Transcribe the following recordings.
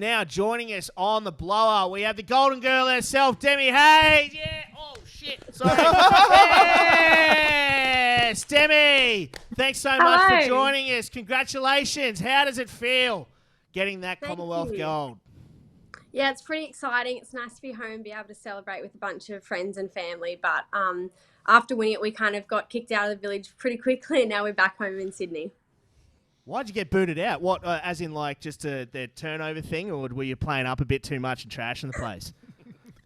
Now joining us on the blower, we have the golden girl herself, Demi. Hey, yeah. Oh, shit. Sorry. Yes, Demi. Thanks so much for joining us. Congratulations. How does it feel getting that Commonwealth gold? Yeah, it's pretty exciting. It's nice to be home, be able to celebrate with a bunch of friends and family. But after winning it, we kind of got kicked out of the village pretty quickly, and now we're back home in Sydney. Why'd you get booted out? What, as in like just the turnover thing, or were you playing up a bit too much and trashing the place?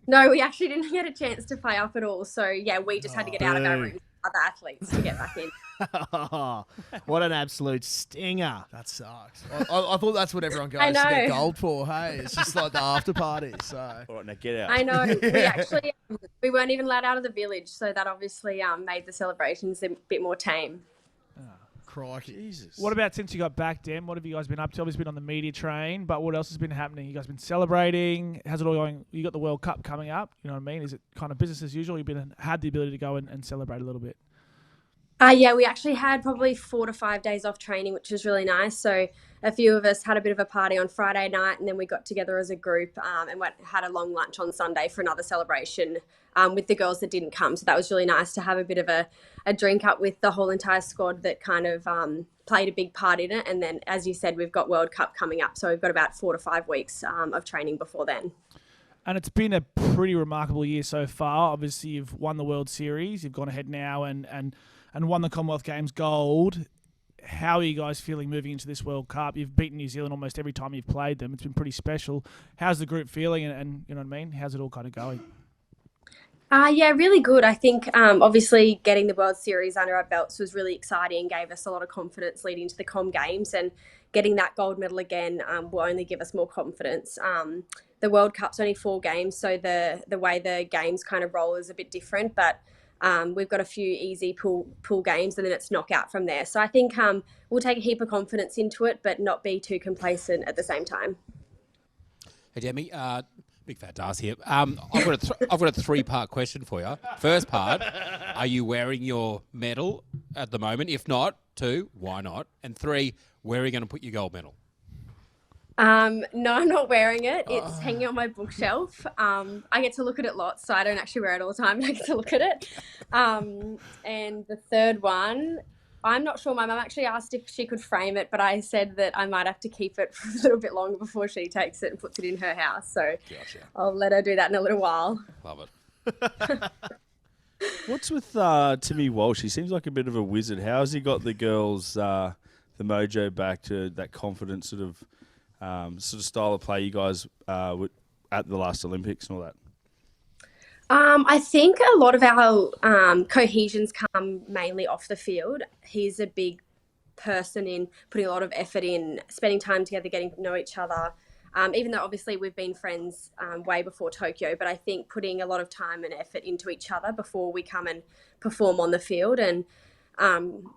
No, we actually didn't get a chance to play up at all. So, yeah, we just had to get out of our rooms, other athletes, to get back in. What an absolute stinger. That sucks. I thought that's what everyone goes to get gold for, hey? It's just like the after party, so. All right, now get out. I know. We weren't even allowed out of the village, so that obviously made the celebrations a bit more tame. Crikey. Jesus. What about since you got back, Dem? What have you guys been up to? Obviously been on the media train, but what else has been happening? You guys been celebrating? How's it all going? You got the World Cup coming up, you know what I mean? Is it kind of business as usual? You've had the ability to go and celebrate a little bit? Yeah, we actually had probably 4 to 5 days off training, which was really nice. So a few of us had a bit of a party on Friday night, and then we got together as a group and had a long lunch on Sunday for another celebration with the girls that didn't come. So that was really nice to have a bit of a drink up with the whole entire squad that kind of played a big part in it. And then, as you said, we've got World Cup coming up. So we've got about 4 to 5 weeks of training before then. And it's been a pretty remarkable year so far. Obviously, you've won the World Series. You've gone ahead now and won the Commonwealth Games gold. How are you guys feeling moving into this World Cup? You've beaten New Zealand almost every time you've played them. It's been pretty special. How's the group feeling and you know what I mean? How's it all kind of going? Yeah, really good. I think obviously getting the World Series under our belts was really exciting and gave us a lot of confidence leading to the Com Games, and getting that gold medal again will only give us more confidence. The World Cup's only 4 games, so the way the games kind of roll is a bit different, but we've got a few easy pool games and then it's knockout from there. So I think we'll take a heap of confidence into it, but not be too complacent at the same time. Hey, Demi, big fat Darcy here. I've got a 3-part question for you. First part, are you wearing your medal at the moment? If not, 2, why not? And 3, where are you going to put your gold medal? No, I'm not wearing it. It's hanging on my bookshelf. I get to look at it lots, so I don't actually wear it all the time, but I get to look at it. And the third one, I'm not sure. My mum actually asked if she could frame it, but I said that I might have to keep it for a little bit longer before she takes it and puts it in her house. So gotcha. I'll let her do that in a little while. Love it. What's with Timmy Walsh? He seems like a bit of a wizard. How has he got the girls, the mojo back to that confident sort of style of play you guys at the last Olympics and all that? I think a lot of our cohesions come mainly off the field. He's a big person in putting a lot of effort in spending time together, getting to know each other. Even though obviously we've been friends way before Tokyo, but I think putting a lot of time and effort into each other before we come and perform on the field. And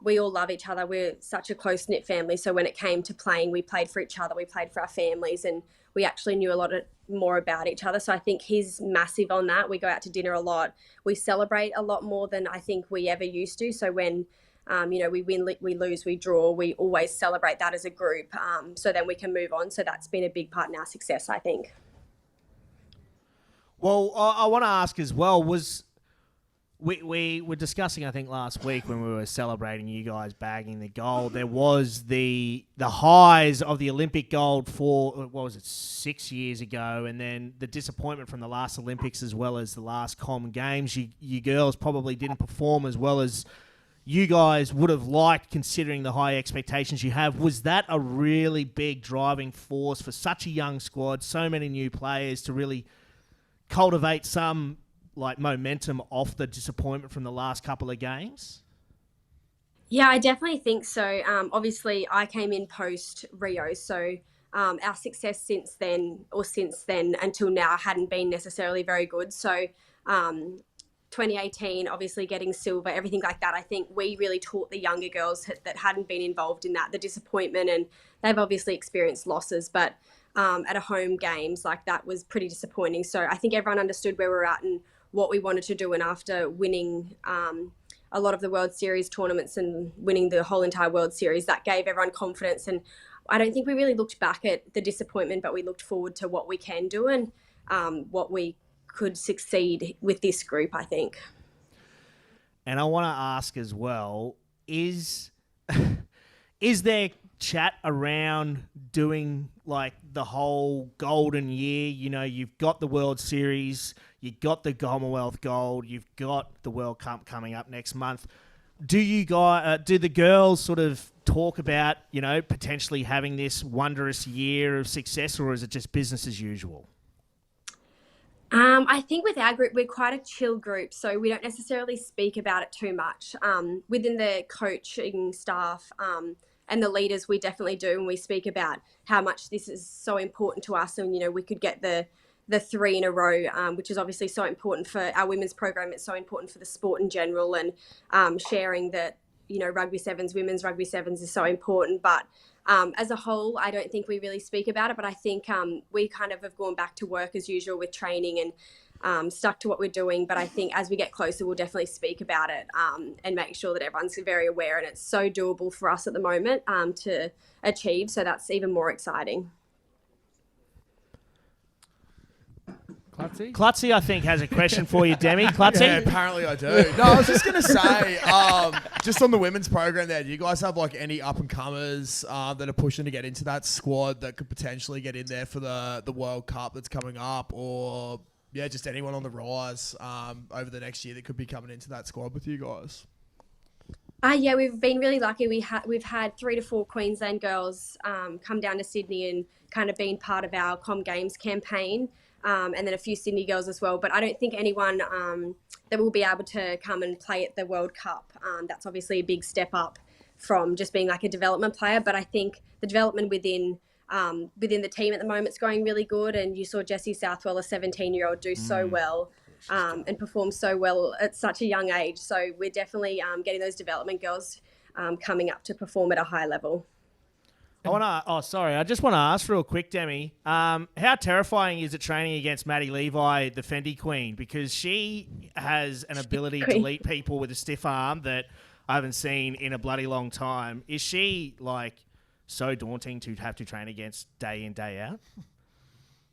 we all love each other. We're such a close-knit family. So when it came to playing, we played for each other. We played for our families, and we actually knew a lot more about each other. So I think he's massive on that. We go out to dinner a lot. We celebrate a lot more than I think we ever used to. So when, we win, we lose, we draw, we always celebrate that as a group. So then we can move on. So that's been a big part in our success, I think. Well, I want to ask as well, we were discussing, I think, last week when we were celebrating you guys bagging the gold. There was the highs of the Olympic gold for, what was it, 6 years ago, and then the disappointment from the last Olympics as well as the last Com Games. You girls probably didn't perform as well as you guys would have liked considering the high expectations you have. Was that a really big driving force for such a young squad, so many new players, to really cultivate some momentum off the disappointment from the last couple of games? Yeah, I definitely think so. Obviously, I came in post Rio, so our success since then until now hadn't been necessarily very good. So 2018, obviously getting silver, everything like that, I think we really taught the younger girls that hadn't been involved in that, the disappointment, and they've obviously experienced losses, but at a home games, that was pretty disappointing. So I think everyone understood where we're at and what we wanted to do, and after winning a lot of the World Series tournaments and winning the whole entire World Series, that gave everyone confidence. And I don't think we really looked back at the disappointment, but we looked forward to what we can do and what we could succeed with this group, I think. And I want to ask as well, is there chat around doing like the whole golden year? You know, you've got the World Series, you've got the Commonwealth Gold, you've got the World Cup coming up next month. Do the girls sort of talk about, you know, potentially having this wondrous year of success, or is it just business as usual? I think with our group, we're quite a chill group, so we don't necessarily speak about it too much. Within the coaching staff and the leaders, we definitely do, and we speak about how much this is so important to us, and, you know, we could get the 3 in a row, which is obviously so important for our women's program. It's so important for the sport in general, and sharing that, you know, rugby sevens, women's rugby sevens is so important. But as a whole, I don't think we really speak about it, but I think we kind of have gone back to work as usual with training and stuck to what we're doing. But I think as we get closer, we'll definitely speak about it and make sure that everyone's very aware. And it's so doable for us at the moment to achieve. So that's even more exciting. Klutzy, I think, has a question for you, Demi. Klutzy? Yeah, apparently I do. No, I was just going to say, just on the women's program there, do you guys have like any up-and-comers that are pushing to get into that squad that could potentially get in there for the World Cup that's coming up, or, yeah, just anyone on the rise over the next year that could be coming into that squad with you guys? Yeah, we've been really lucky. We've had 3 to 4 Queensland girls come down to Sydney and kind of been part of our Com Games campaign. And then a few Sydney girls as well. But I don't think anyone that will be able to come and play at the World Cup. That's obviously a big step up from just being like a development player. But I think the development within the team at the moment is going really good. And you saw Jessie Southwell, a 17-year-old, do so well and perform so well at such a young age. So we're definitely getting those development girls coming up to perform at a high level. I just want to ask real quick, Demi, how terrifying is it training against Maddie Levi, the Fendi Queen? Because she has an ability to lead people with a stiff arm that I haven't seen in a bloody long time. Is she, like, so daunting to have to train against day in, day out?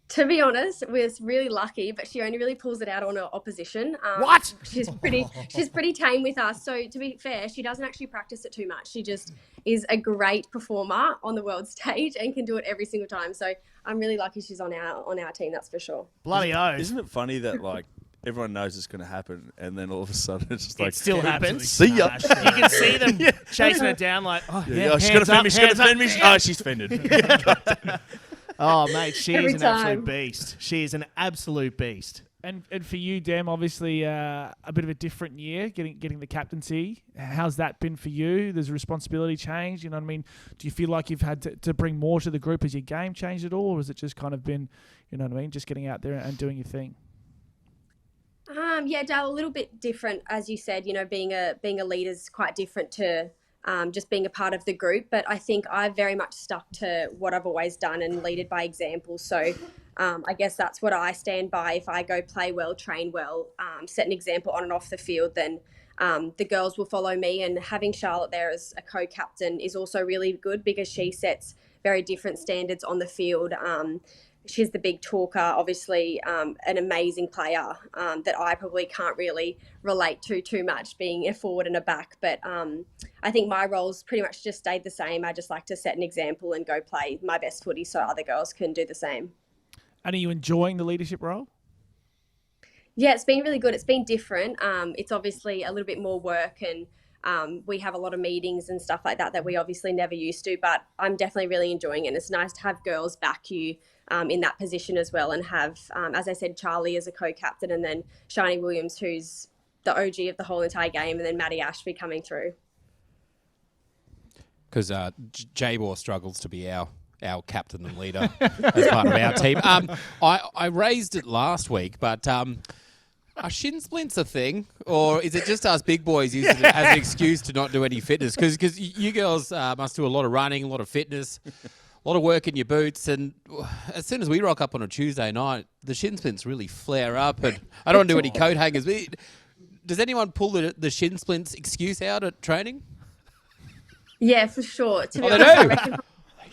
To be honest, we're really lucky, but she only really pulls it out on her opposition. What? She's pretty tame with us. So to be fair, she doesn't actually practice it too much. She just is a great performer on the world stage and can do it every single time. So I'm really lucky she's on our team, that's for sure. Bloody oath. Isn't it funny that, like, everyone knows it's going to happen, and then all of a sudden it's just like... It still happens. See ya. You can see them chasing it down like, oh, yeah, she's going to fend me, she's going to fend me. Oh, she's fended. Oh, mate, she Every is an absolute time. beast. She is an absolute beast. And for you, Dem, obviously a bit of a different year, getting the captaincy. How's that been for you? There's a responsibility change, you know what I mean? Do you feel like you've had to bring more to the group? Has your game changed at all, or has it just kind of been, you know what I mean, just getting out there and doing your thing? Yeah, Dale, a little bit different, as you said. You know, being a leader is quite different to just being a part of the group. But I think I've very much stuck to what I've always done and leaded by example. So I guess that's what I stand by. If I go play well, train well, set an example on and off the field, then the girls will follow me. And having Charlotte there as a co-captain is also really good because she sets very different standards on the field. She's the big talker, obviously an amazing player that I probably can't really relate to too much, being a forward and a back. But I think my roles pretty much just stayed the same. I just like to set an example and go play my best footy so other girls can do the same. And are you enjoying the leadership role? Yeah, it's been really good. It's been different. It's obviously a little bit more work and we have a lot of meetings and stuff like that we obviously never used to, but I'm definitely really enjoying it. It's nice to have girls back you in that position as well and have, as I said, Charlie as a co-captain and then Shani Williams, who's the OG of the whole entire game, and then Maddie Ashby coming through. Because Jabor struggles to be our captain and leader as part of our team. I raised it last week, but are shin splints a thing, or is it just us big boys using it as an excuse to not do any fitness? Because you girls must do a lot of running, a lot of fitness, a lot of work in your boots, and as soon as we rock up on a Tuesday night, the shin splints really flare up, and I don't want to do any coat hangers. Does anyone pull the shin splints excuse out at training? Yeah, for sure. To be they honest, I do? reckon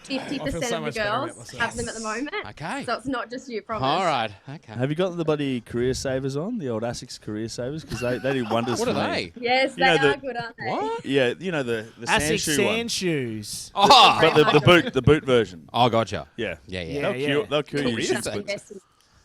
50% I feel so of the much better about girls myself. have them at the moment. Okay. So it's not just you, promise. All right. Okay. Have you got the bloody career savers on? The old ASICS career savers? Because they do wonders What for are me. they? Yes, You they know, are good, aren't they? What? Yeah, the sand ASIC shoe sand one. shoes. Oh, But the boot version. oh, gotcha. Yeah. Yeah. Yeah. They'll kill you. Career Shit savers. splits.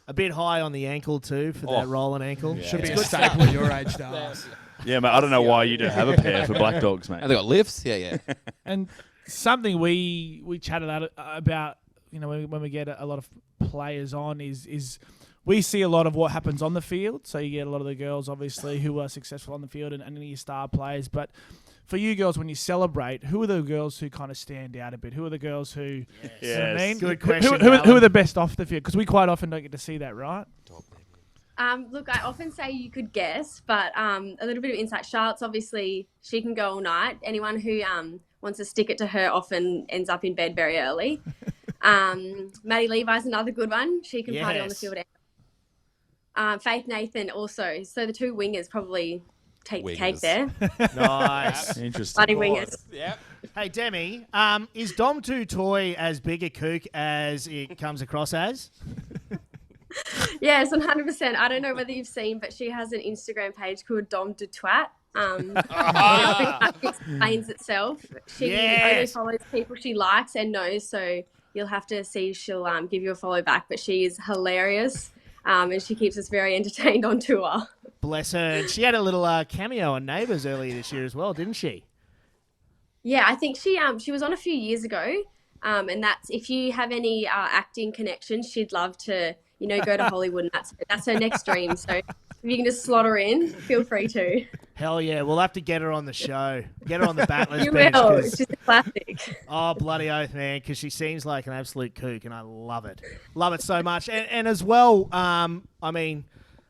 A bit high on the ankle too for that rolling ankle. Yeah. Should be It's a staple at your age, Dars. Yeah, mate. I don't know why you don't have a pair for black dogs, mate. And they got lifts? Yeah. And something we chatted about, when we get a lot of players on is we see a lot of what happens on the field. So you get a lot of the girls, obviously, who are successful on the field and any of your star players. But for you girls, when you celebrate, who are the girls who kind of stand out a bit? Who are the girls who, you know what I mean? Good question, Who are Alan. the best off the field? Because we quite often don't get to see that, right? Look, I often say you could guess, but a little bit of insight. Charlotte's obviously, she can go all night. Anyone who wants to stick it to her often ends up in bed very early. Maddie Levi's another good one. She can party on the Yes. field. Faith Nathan also. So the two wingers probably take the cake Wingers. there. Nice. Interesting. Bloody wingers. Yeah. Hey, Demi, is Dom Two Toy as big a kook as it comes across as? Yes, 100%. I don't know whether you've seen, but she has an Instagram page called Dom de Twat. It explains itself. She only Yes. follows people she likes and knows, so you'll have to see if she'll give you a follow back. But she is hilarious, and she keeps us very entertained on tour. Bless her. And she had a little cameo on Neighbours earlier this year as well, didn't she? Yeah, I think she was on a few years ago, and that's if you have any acting connections, she'd love to go to Hollywood, and that's her next dream. So if you can just slot her in, feel free to. Hell yeah, we'll have to get her on the show. Get her on the Battlers You bench. will. 'Cause- It's just a classic. Oh, bloody oath, man, because she seems like an absolute kook, and I love it. Love it so much. And as well, I mean,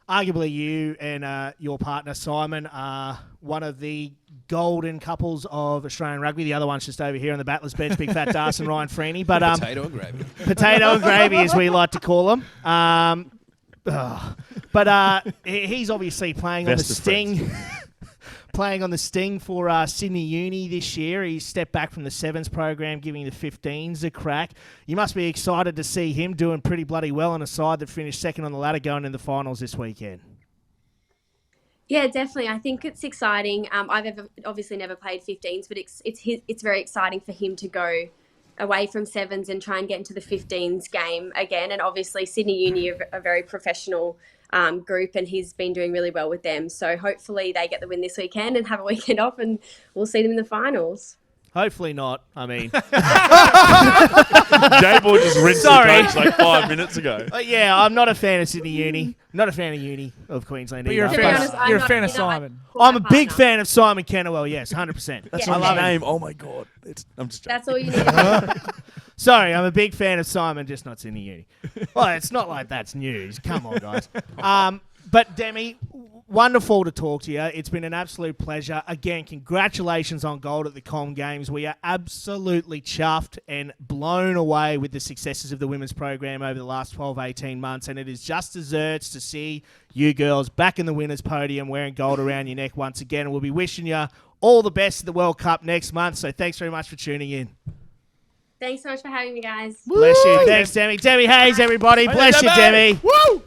arguably you and your partner, Simon, are one of the golden couples of Australian rugby. The other one's just over here on the Battlers bench, Big Fat Das and Ryan Freeney. But Potato and gravy. potato and gravy, as we like to call them. But he's obviously playing on the Best of Sting. Playing on the Sting for Sydney Uni this year. He stepped back from the Sevens program, giving the 15s a crack. You must be excited to see him doing pretty bloody well on a side that finished second on the ladder going in the finals this weekend. Yeah, definitely. I think it's exciting. I've obviously never played 15s, but it's very exciting for him to go away from sevens and try and get into the 15s game again. And obviously Sydney Uni are a very professional group, and he's been doing really well with them. So hopefully they get the win this weekend and have a weekend off, and we'll see them in the finals. Hopefully not. I mean, J-Ball just rinsed Sorry. the coach like 5 minutes ago. yeah, I'm not a fan of Sydney Uni. Not a fan of Uni of Queensland But you're a either. To be fan, honest, I'm you're a not- fan of you know, I Simon. call I'm a my big partner. fan of Simon Kennewell, yes, 100%. That's I love Name. it. Oh my god. I'm just joking. That's all you need to know. Sorry, I'm a big fan of Simon, just not Sydney Uni. Well, it's not like that's news. Come on, guys. But Demi, wonderful to talk to you. It's been an absolute pleasure. Again, congratulations on gold at the Com Games. We are absolutely chuffed and blown away with the successes of the women's program over the last 12, 18 months. And it is just desserts to see you girls back in the winners' podium wearing gold around your neck once again. And we'll be wishing you all the best at the World Cup next month. So thanks very much for tuning in. Thanks so much for having me, guys. Bless you. Thanks, Demi. Demi Hayes, everybody. Bless you, Demi. Woo!